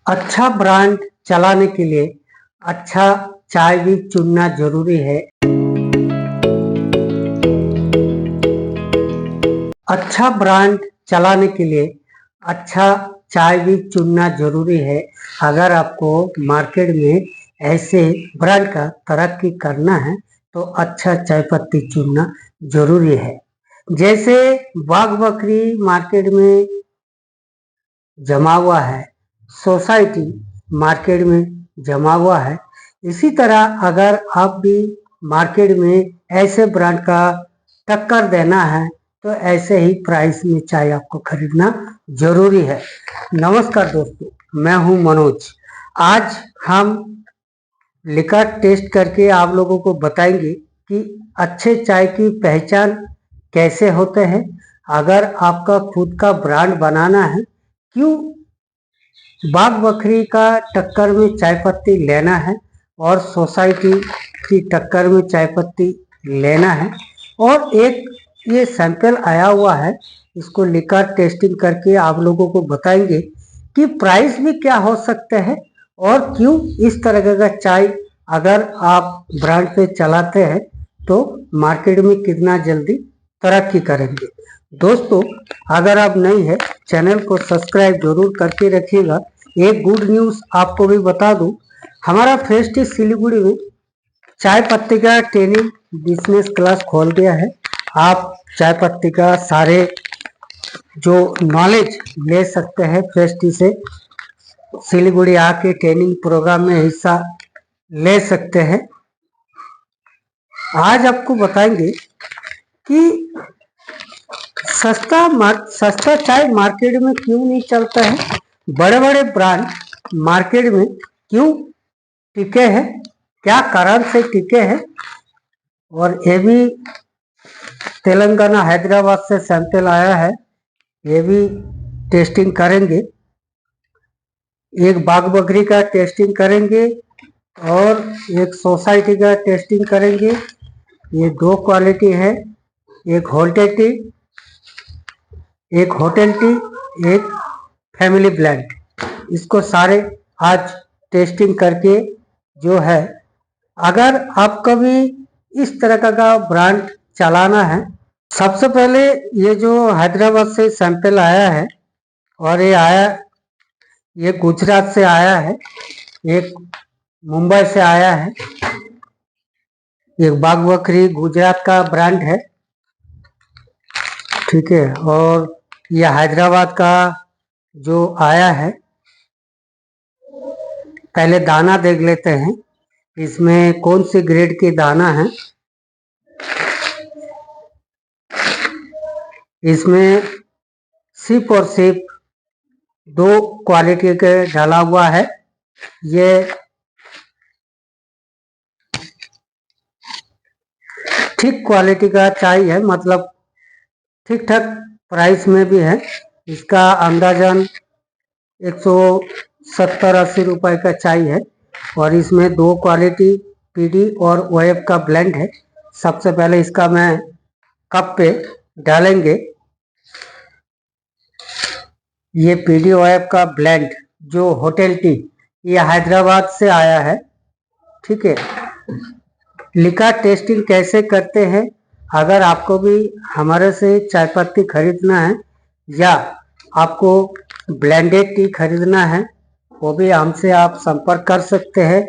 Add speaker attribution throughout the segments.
Speaker 1: अच्छा ब्रांड चलाने के लिए अच्छा चाय भी चुनना जरूरी है। अच्छा ब्रांड चलाने के लिए अच्छा चाय भी चुनना जरूरी है। अगर आपको मार्केट में ऐसे ब्रांड का तरक्की करना है तो अच्छा चाय पत्ती चुनना जरूरी है। जैसे बाग बकरी मार्केट में जमा हुआ है, सोसाइटी मार्केट में जमा हुआ है, इसी तरह अगर आप भी मार्केट में ऐसे ब्रांड का टक्कर देना है तो ऐसे ही प्राइस में चाय आपको खरीदना जरूरी है। नमस्कार दोस्तों, मैं हूं मनोज। आज हम लिकर टेस्ट करके आप लोगों को बताएंगे कि अच्छे चाय की पहचान कैसे होते हैं। अगर आपका खुद का ब्रांड बनाना है, क्यों बाग बकरी का टक्कर में चाय पत्ती लेना है और सोसाइटी की टक्कर में चाय पत्ती लेना है। और एक ये सैंपल आया हुआ है, इसको लेकर टेस्टिंग करके आप लोगों को बताएंगे कि प्राइस भी क्या हो सकते हैं और क्यों इस तरह का चाय अगर आप ब्रांड पे चलाते हैं तो मार्केट में कितना जल्दी तरक्की करेंगे। दोस्तों, अगर आप नई है चैनल को सब्सक्राइब जरूर करके रखिएगा। एक गुड न्यूज़ आपको भी बता दूं, हमारा फेस्टिव सिलीगुड़ी में चाय पत्ती का ट्रेनिंग बिजनेस क्लास खोल दिया है। आप चाय पत्ती का सारे जो नॉलेज ले सकते हैं फेस्टिव से। सिलीगुड़ी आके ट्रेनिंग प्रोग्राम में हिस्सा ले सकते हैं। आज आपको बताएंगे कि सस्ता चाय मार्केट में क्यों नहीं चलता है, बड़े बड़े ब्रांड मार्केट में क्यों टिके हैं, क्या कारण से टिके हैं। और ये भी तेलंगाना हैदराबाद से सैंपल आया है, ये भी टेस्टिंग करेंगे। एक बाग बकरी का टेस्टिंग करेंगे और एक सोसाइटी का टेस्टिंग करेंगे। ये दो क्वालिटी है, एक होटल टी, एक फैमिली ब्लेंड। इसको सारे आज टेस्टिंग करके जो है, अगर आप कभी इस तरह का ब्रांड चलाना है, सबसे पहले ये जो हैदराबाद से सैंपल आया है और ये गुजरात से आया है, एक मुंबई से आया है। एक बाग बकरी गुजरात का ब्रांड है, ठीक है। और यह हैदराबाद का जो आया है, पहले दाना देख लेते हैं इसमें कौन सी ग्रेड की दाना है। इसमें सिप और सिप दो क्वालिटी के डाला हुआ है। ये ठीक क्वालिटी का चाय है, मतलब ठीक ठाक प्राइस में भी है। इसका अंदाजन 170-80 रुपए का चाय है और इसमें दो क्वालिटी पीडी और ओएफ का ब्लेंड है। सबसे पहले इसका मैं कप पे डालेंगे। ये पीडी ओएफ का ब्लेंड जो होटल टी, ये हैदराबाद से आया है, ठीक है। लिका टेस्टिंग कैसे करते हैं, अगर आपको भी हमारे से चाय पत्ती खरीदना है या आपको ब्लेंडेड टी खरीदना है, वो भी हमसे आप संपर्क कर सकते हैं।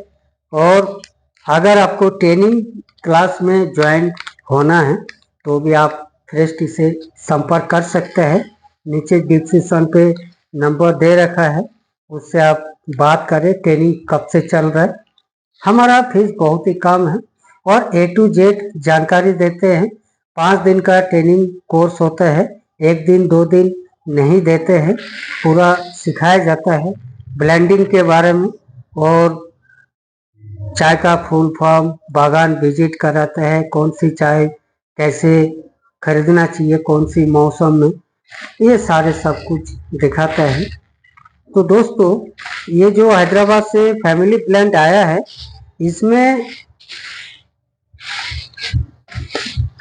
Speaker 1: और अगर आपको ट्रेनिंग क्लास में ज्वाइन होना है तो भी आप फ्रेश टी से संपर्क कर सकते हैं। नीचे डिस्क्रिप्शन पे नंबर दे रखा है, उससे आप बात करें ट्रेनिंग कब से चल रहा है। हमारा फीस बहुत ही कम है और A to Z जानकारी देते हैं। 5 दिन का ट्रेनिंग कोर्स होता है, 1 दिन 2 दिन नहीं देते हैं, पूरा सिखाया जाता है ब्लेंडिंग के बारे में। और चाय का फुल फॉर्म बागान विजिट कराते हैं, कौन सी चाय कैसे खरीदना चाहिए, कौन सी मौसम में, ये सारे सब कुछ दिखाता है। तो दोस्तों, ये जो हैदराबाद से फैमिली ब्लेंड आया है, इसमें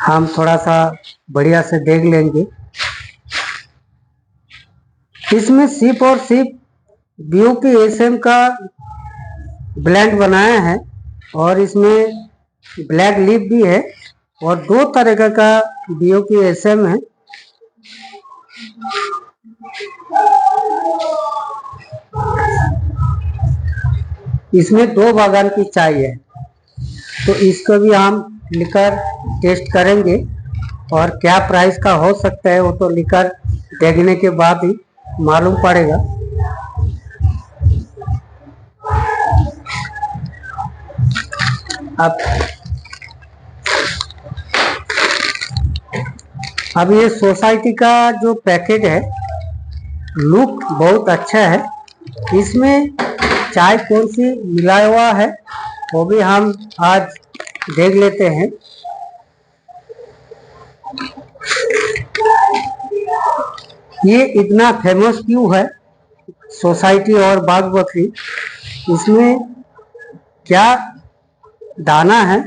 Speaker 1: हम थोड़ा सा बढ़िया से देख लेंगे। इसमें सिप और सिप BOPSM का ब्लेंड बनाया है और इसमें ब्लैक लीफ भी है और 2 तरह का BOPSM है। इसमें 2 बागान की चाय है, तो इसको भी हम लिकर टेस्ट करेंगे और क्या प्राइस का हो सकता है वो तो लिकर देखने के बाद ही मालूम पड़ेगा। अब ये सोसाइटी का जो पैकेट है लुक बहुत अच्छा है। इसमें चाय कौन सी मिलाया हुआ है वो भी हम आज देख लेते हैं। ये इतना फेमस क्यों है सोसाइटी और बाग बकरी, इसमें क्या दाना है?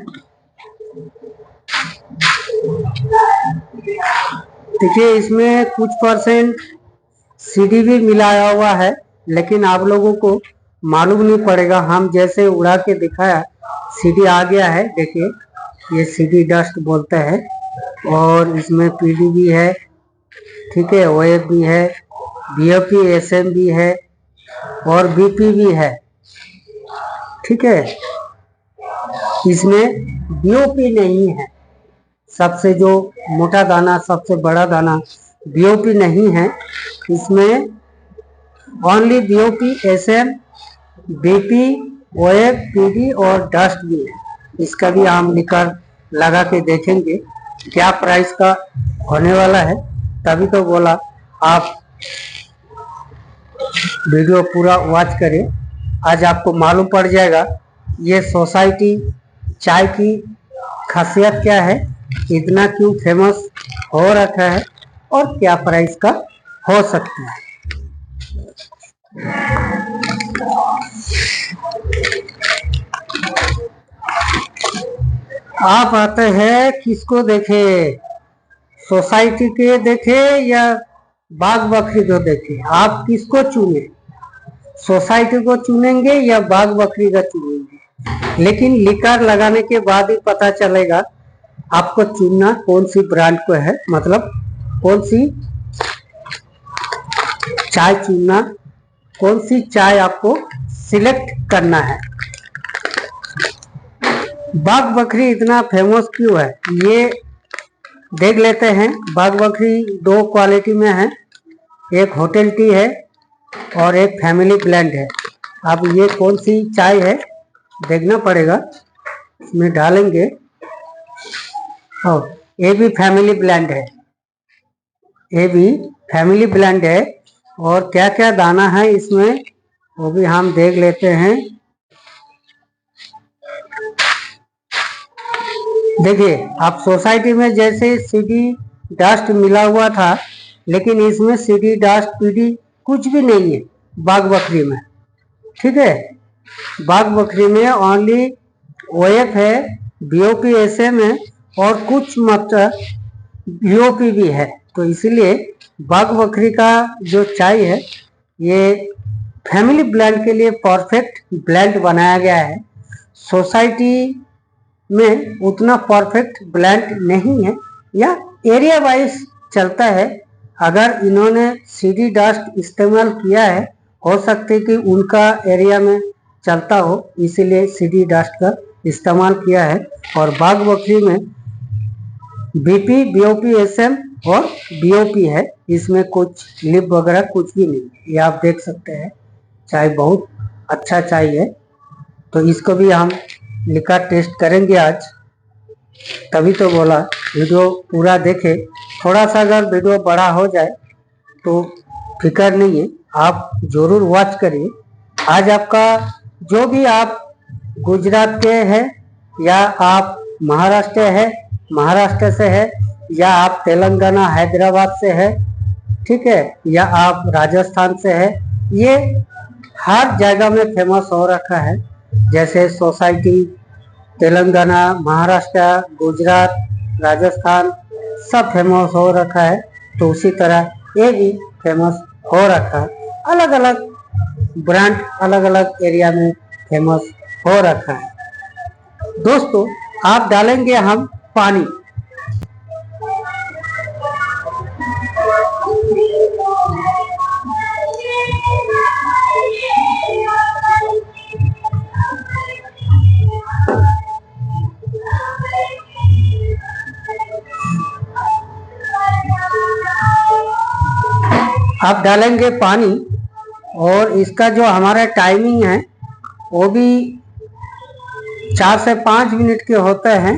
Speaker 1: देखिए इसमें कुछ परसेंट सीडी भी मिलाया हुआ है, लेकिन आप लोगों को मालूम नहीं पड़ेगा। हम जैसे उड़ा के दिखाया सीडी आ गया है, देखिए ये सीडी डस्ट बोलते हैं और इसमें पीडी भी है, ठीक है, OF भी है, BOPSM भी है और BP भी है, ठीक है। इसमें BOP नहीं है, सबसे जो मोटा दाना, सबसे बड़ा दाना BOP नहीं है। इसमें only BOPSM, BP, OF, PD और डस्ट भी है। इसका भी हम निकर लगा के देखेंगे क्या प्राइस का होने वाला है। तभी तो बोला आप वीडियो पूरा वॉच करें, आज आपको मालूम पड़ जाएगा ये सोसाइटी चाय की खासियत क्या है, इतना क्यों फेमस हो रखा है और क्या प्राइस का हो सकता है। आप आते हैं किसको देखे, सोसाइटी के देखे या बाग बकरी को देखे? आप किसको चुने, सोसाइटी को चुनेंगे या बाग बकरी का चुनेंगे? लेकिन लिकर लगाने के बाद ही पता चलेगा आपको चुनना कौन सी ब्रांड को है, मतलब कौन सी चाय चुनना, कौन सी चाय आपको सिलेक्ट करना है। बाग बकरी इतना फेमस क्यों है ये देख लेते हैं। बाग बकरी 2 क्वालिटी में है, एक होटल टी है और एक फैमिली ब्लेंड है। अब ये कौन सी चाय है देखना पड़ेगा, इसमें डालेंगे। और ये भी फैमिली ब्लेंड है, ये भी फैमिली ब्लेंड है और क्या क्या दाना है इसमें वो भी हम देख लेते हैं। देखिए आप सोसाइटी में जैसे सीडी डस्ट मिला हुआ था, लेकिन इसमें सीडी डस्ट पीडी कुछ भी नहीं है बाग बकरी में, ठीक है। बाग बकरी में ओनली OF है, BOPSM है और कुछ मात्रा BOP भी है। तो इसीलिए बाग बकरी का जो चाय है ये फैमिली ब्लेंड के लिए परफेक्ट ब्लेंड बनाया गया है। सोसाइटी में उतना परफेक्ट ब्लेंड नहीं है या एरिया वाइज चलता है। अगर इन्होंने सीडी डस्ट इस्तेमाल किया है, हो सकता है कि उनका एरिया में चलता हो, इसीलिए सीडी डस्ट का इस्तेमाल किया है। और बाग बकरी में BP, BOPSM और BOP है, इसमें कुछ लिप वगैरह कुछ भी नहीं है। ये आप देख सकते हैं, चाय बहुत अच्छा चाय है। तो इसको भी हम लिकर टेस्ट करेंगे आज, तभी तो बोला वीडियो पूरा देखे। थोड़ा सा अगर वीडियो बड़ा हो जाए तो फिक्र नहीं है, आप जरूर वॉच करिए। आज आपका जो भी आप गुजरात के हैं या आप महाराष्ट्र है, महाराष्ट्र से है या आप तेलंगाना हैदराबाद से है, ठीक है, या आप राजस्थान से है, ये हर जगह में फेमस हो रखा है। जैसे सोसाइटी तेलंगाना, महाराष्ट्र, गुजरात, राजस्थान सब फेमस हो रखा है, तो उसी तरह ये भी फेमस हो रखा है। अलग अलग ब्रांड अलग अलग एरिया में फेमस हो रखा है। दोस्तों आप डालेंगे हम पानी। आप डालेंगे पानी और इसका जो हमारा टाइमिंग है वो भी 4 से 5 मिनट के होते हैं।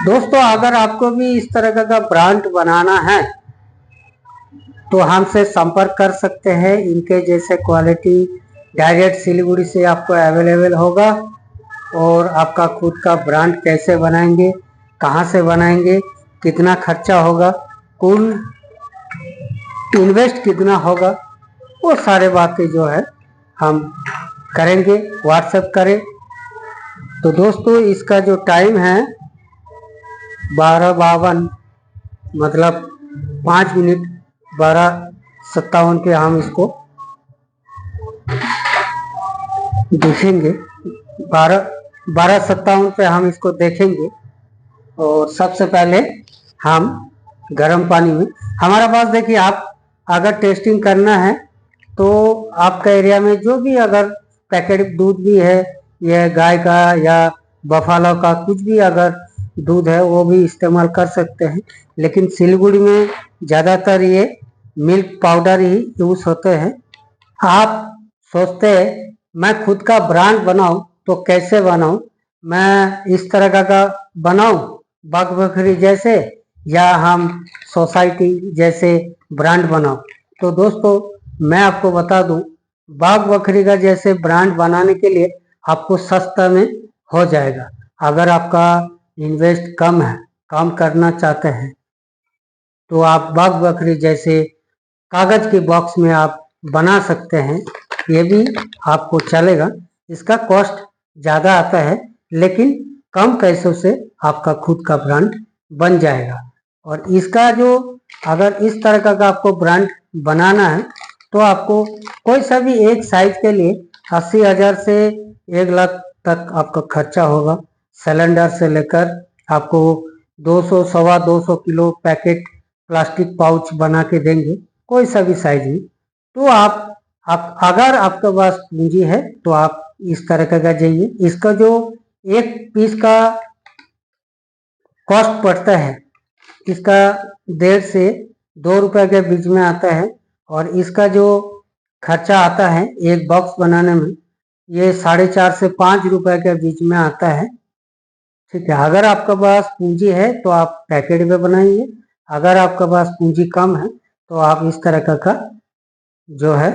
Speaker 1: दोस्तों अगर आपको भी इस तरह का ब्रांड बनाना है तो हमसे संपर्क कर सकते हैं। इनके जैसे क्वालिटी डायरेक्ट सिलीगुड़ी से आपको अवेलेबल होगा। और आपका खुद का ब्रांड कैसे बनाएंगे, कहाँ से बनाएंगे, कितना खर्चा होगा, कुल इन्वेस्ट कितना होगा, वो सारे बातें जो है हम करेंगे। व्हाट्सएप करें। तो दोस्तों इसका जो टाइम है 12:52 मतलब 5 मिनट 12:57 पे हम इसको देखेंगे। 12:57 पे हम इसको देखेंगे। और सबसे पहले हम गर्म पानी में, हमारा पास देखिए, आप अगर टेस्टिंग करना है तो आपका एरिया में जो भी अगर पैकेट दूध भी है, यह गाय का या बफालो का कुछ भी अगर दूध है वो भी इस्तेमाल कर सकते हैं। लेकिन सिलीगुड़ी में ज़्यादातर ये मिल्क पाउडर ही यूज होते हैं। आप सोचते हैं मैं खुद का ब्रांड बनाऊं तो कैसे बनाऊं, मैं इस तरह का बनाऊं बाग बकरी जैसे, या हम सोसाइटी जैसे ब्रांड बनाऊं। तो दोस्तों मैं आपको बता दूं, बाग बकरी का जैसे ब्रांड बनाने के लिए आपको सस्ता में हो जाएगा। अगर आपका इन्वेस्ट कम है, काम करना चाहते हैं, तो आप बाग बकरी जैसे कागज के बॉक्स में आप बना सकते हैं। ये भी आपको चलेगा। इसका कॉस्ट ज़्यादा आता है लेकिन कम पैसों से आपका खुद का ब्रांड बन जाएगा। और इसका जो अगर इस तरह का आपको ब्रांड बनाना है तो आपको कोई सा भी एक साइज के लिए 80,000 से 1 लाख तक आपका खर्चा होगा। सिलेंडर से लेकर आपको 200 सवा 200 किलो पैकेट प्लास्टिक पाउच बना के देंगे कोई सा भी साइज में। तो आप अगर आपके पास पूंजी है तो आप इस तरह का जाइए। इसका जो एक पीस का कॉस्ट पड़ता है, इसका 1.5 से 2 रुपए के बीच में आता है। और इसका जो खर्चा आता है एक बॉक्स बनाने में, ये 4.5 से 5 रुपए के बीच में आता है। ठीक है, अगर आपके पास पूंजी है तो आप पैकेट में बनाइए। अगर आपके पास पूंजी कम है तो आप इस तरह का जो है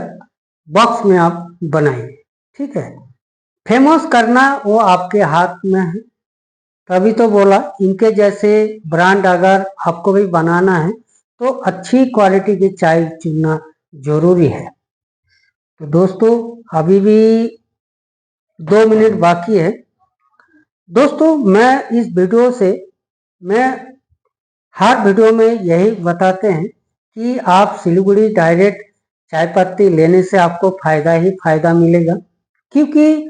Speaker 1: बॉक्स में आप बनाइए। ठीक है, फेमस करना वो आपके हाथ में है। तभी तो बोला इनके जैसे ब्रांड अगर आपको भी बनाना है तो अच्छी क्वालिटी की चाय चुनना जरूरी है। तो दोस्तों अभी भी 2 मिनट बाकी है। दोस्तों मैं इस वीडियो से मैं हर वीडियो में यही बताते हैं कि आप सिलीगुड़ी डायरेक्ट चाय पत्ती लेने से आपको फायदा ही फायदा मिलेगा। क्योंकि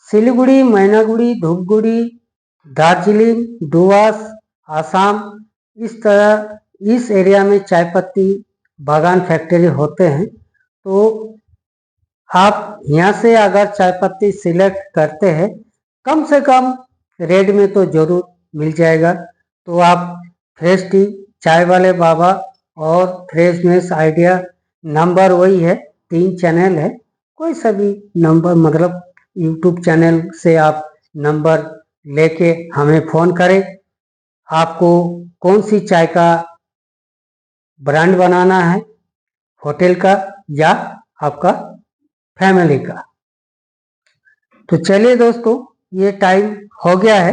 Speaker 1: सिलीगुड़ी, मैनागुड़ी, धूपगुड़ी, दार्जिलिंग, डुवर्स, आसाम, इस तरह इस एरिया में चाय पत्ती बागान फैक्ट्री होते हैं। तो आप यहाँ से अगर चाय पत्ती सिलेक्ट करते हैं कम से कम रेट में तो जरूर मिल जाएगा। तो आप फ्रेश टी, चाय वाले बाबा और फ्रेशनेस आइडिया, नंबर वही है, 3 चैनल है। कोई सा भी नंबर मतलब यूट्यूब चैनल से आप नंबर लेके हमें फ़ोन करें। आपको कौन सी चाय का ब्रांड बनाना है, होटल का या आपका फैमिली का। तो चलिए दोस्तों ये टाइम हो गया है।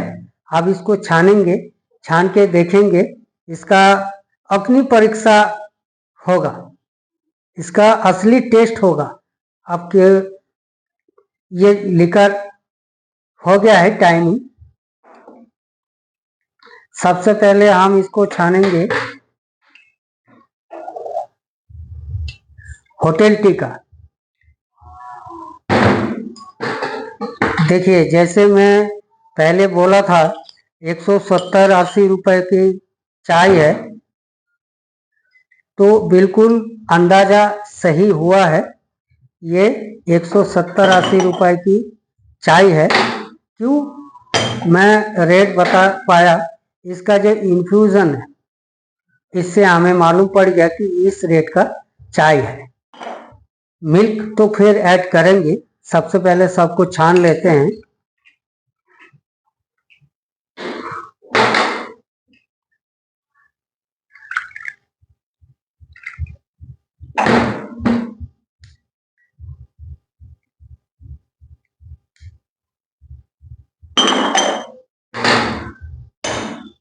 Speaker 1: अब इसको छानेंगे, छान के देखेंगे। इसका अग्नि परीक्षा होगा, इसका असली टेस्ट होगा। आपके ये लिकर हो गया है टाइमिंग। सबसे पहले हम इसको छानेंगे होटल टी का। देखिए, जैसे मैं पहले बोला था 170-80 रुपए की चाय है, तो बिल्कुल अंदाजा सही हुआ है। ये 170-80 रुपए की चाय है। क्यों मैं रेट बता पाया? इसका जो इन्फ्यूज़न है, इससे हमें मालूम पड़ गया कि इस रेट का चाय है। मिल्क तो फिर ऐड करेंगे, सबसे पहले सबको छान लेते हैं।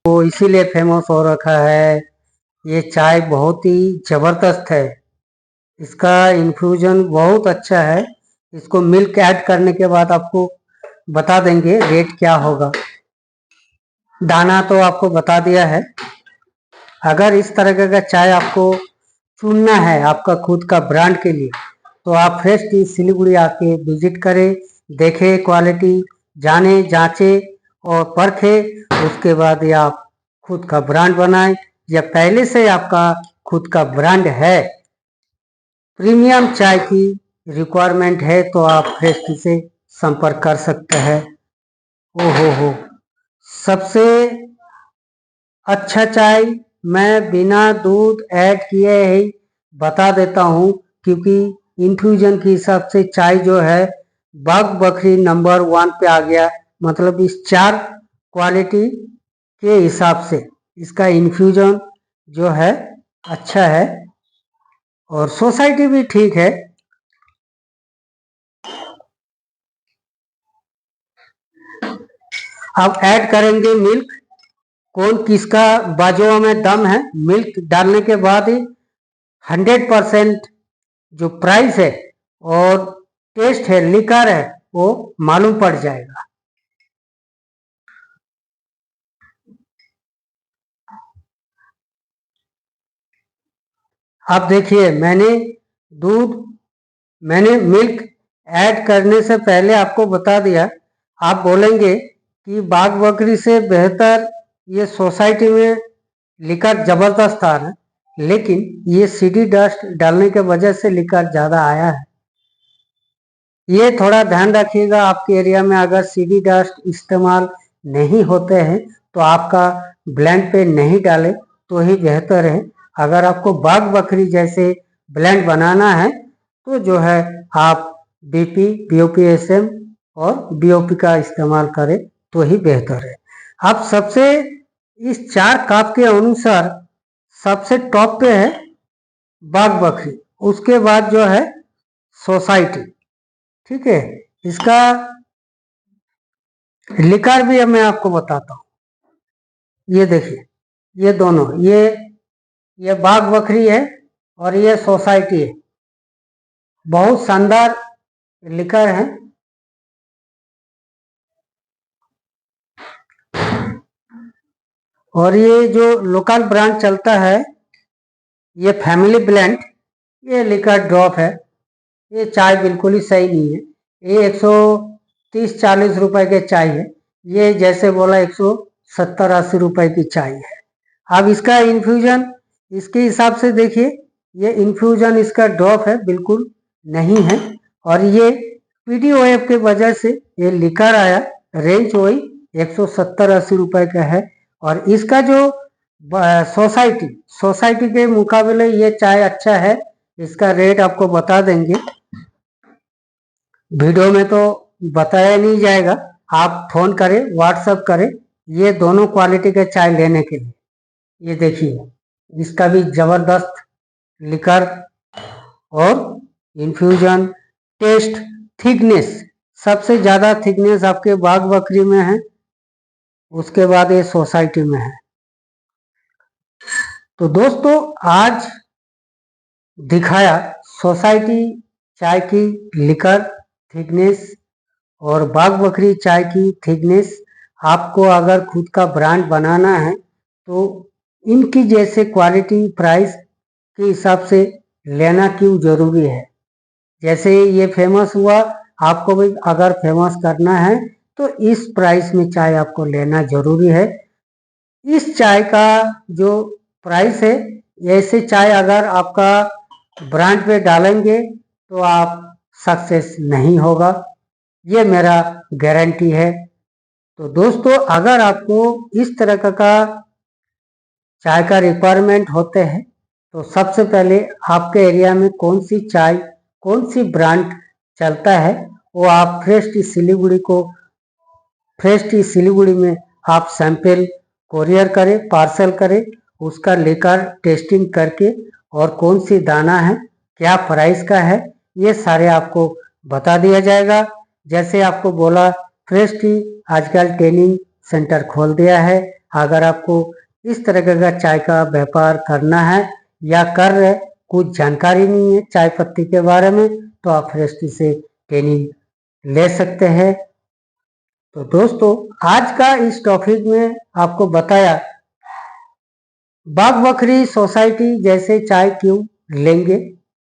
Speaker 1: तो इसीलिए फेमस हो रखा है। ये चाय बहुत ही ज़बरदस्त है, इसका इन्फ्यूजन बहुत अच्छा है। इसको मिल्क ऐड करने के बाद आपको बता देंगे रेट क्या होगा। दाना तो आपको बता दिया है। अगर इस तरह का चाय आपको चुनना है आपका खुद का ब्रांड के लिए, तो आप फ्रेश टी सिलीगुड़ी आके विजिट करें, देखें क्वालिटी, जाने जांचे और परखे। उसके बाद ये आप खुद का ब्रांड बनाएं, या पहले से आपका खुद का ब्रांड है, प्रीमियम चाय की रिक्वायरमेंट है, तो आप फ्रेश टी से संपर्क कर सकते हैं। हो, सबसे अच्छा चाय मैं बिना दूध ऐड किए ही बता देता हूँ, क्योंकि इन्फ्यूजन के हिसाब से चाय जो है बाग बकरी नंबर 1 पे आ गया। मतलब इस 4 क्वालिटी के हिसाब से इसका इन्फ्यूजन जो है अच्छा है, और सोसाइटी भी ठीक है। अब ऐड करेंगे मिल्क। कौन किसका बाजुओं में दम है, मिल्क डालने के बाद ही 100% जो प्राइस है और टेस्ट है, लिकर है, वो मालूम पड़ जाएगा। अब देखिए, मैंने मिल्क ऐड करने से पहले आपको बता दिया। आप बोलेंगे कि बाग बकरी से बेहतर ये सोसाइटी में लिकर जबरदस्त आ रहा है, लेकिन ये सीडी डस्ट डालने के वजह से लिकर ज़्यादा आया है। ये थोड़ा ध्यान रखिएगा, आपके एरिया में अगर सीडी डस्ट इस्तेमाल नहीं होते हैं तो आपका ब्लेंड पे नहीं डालें तो ही बेहतर है। अगर आपको बाग बकरी जैसे ब्लेंड बनाना है तो जो है आप बीपी, बीओपीएसएम और बीओपी का इस्तेमाल करें तो ही बेहतर है। आप सबसे इस 4 कप के अनुसार सबसे टॉप पे है बाग बकरी, उसके बाद जो है सोसाइटी। ठीक है, इसका लिकर भी मैं आपको बताता हूँ। ये देखिए, ये दोनों, ये बाग बकरी है और ये सोसाइटी है। बहुत शानदार लिकर है। और ये जो लोकल ब्रांड चलता है, ये फैमिली ब्लेंड, ये लिकर ड्रॉप है। ये चाय बिल्कुल ही सही नहीं है। ये 130-40 रुपए के चाय है। ये जैसे बोला 170-80 रुपए की चाय है। अब इसका इन्फ्यूजन इसके हिसाब से देखिए, ये इन्फ्यूजन इसका ड्रॉप है, बिल्कुल नहीं है। और ये पीडीओएफ के वजह से ये लिकर आया। रेंज वही 170-80 रुपए का है। और इसका जो सोसाइटी के मुकाबले ये चाय अच्छा है। इसका रेट आपको बता देंगे, वीडियो में तो बताया नहीं जाएगा। आप फोन करें, व्हाट्सएप करें ये दोनों क्वालिटी के चाय लेने के लिए। ये देखिए, इसका भी जबरदस्त लिकर और इन्फ्यूजन, टेस्ट, थिकनेस, सबसे ज्यादा थिकनेस आपके बाग बकरी में है, उसके बाद ये सोसाइटी में है। तो दोस्तों, आज दिखाया सोसाइटी चाय की लिकर थिकनेस और बाग बकरी चाय की थिकनेस। आपको अगर खुद का ब्रांड बनाना है तो इनकी जैसे क्वालिटी प्राइस के हिसाब से लेना क्यों जरूरी है। जैसे ये फेमस हुआ, आपको भी अगर फेमस करना है तो इस प्राइस में चाय आपको लेना जरूरी है। इस चाय का जो प्राइस है, ऐसे चाय अगर आपका ब्रांड पे डालेंगे तो आप सक्सेस नहीं होगा, ये मेरा गारंटी है। तो दोस्तों, अगर आपको इस तरह का चाय का रिक्वायरमेंट होते हैं तो सबसे पहले आपके एरिया में कौन सी चाय, कौन सी ब्रांड चलता है, वो आप फ्रेश टी सिलीगुड़ी में आप सैंपल कोरियर करें, पार्सल करें, उसका लेकर टेस्टिंग करके और कौन सी दाना है, क्या प्राइस का है, ये सारे आपको बता दिया जाएगा। जैसे आपको बोला, फ्रेश टी आजकल ट्रेनिंग सेंटर खोल दिया है। अगर आपको इस तरह का चाय का व्यापार करना है या कर रहे, कुछ जानकारी नहीं है चाय पत्ती के बारे में, तो आप फ्रेश टी से ट्रेनिंग ले सकते हैं। तो दोस्तों, आज का इस टॉपिक में आपको बताया बाग बकरी सोसाइटी जैसे चाय क्यों लेंगे,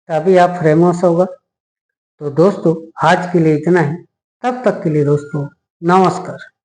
Speaker 1: तभी आप फेमस होगा। तो दोस्तों, आज के लिए इतना ही। तब तक के लिए दोस्तों, नमस्कार।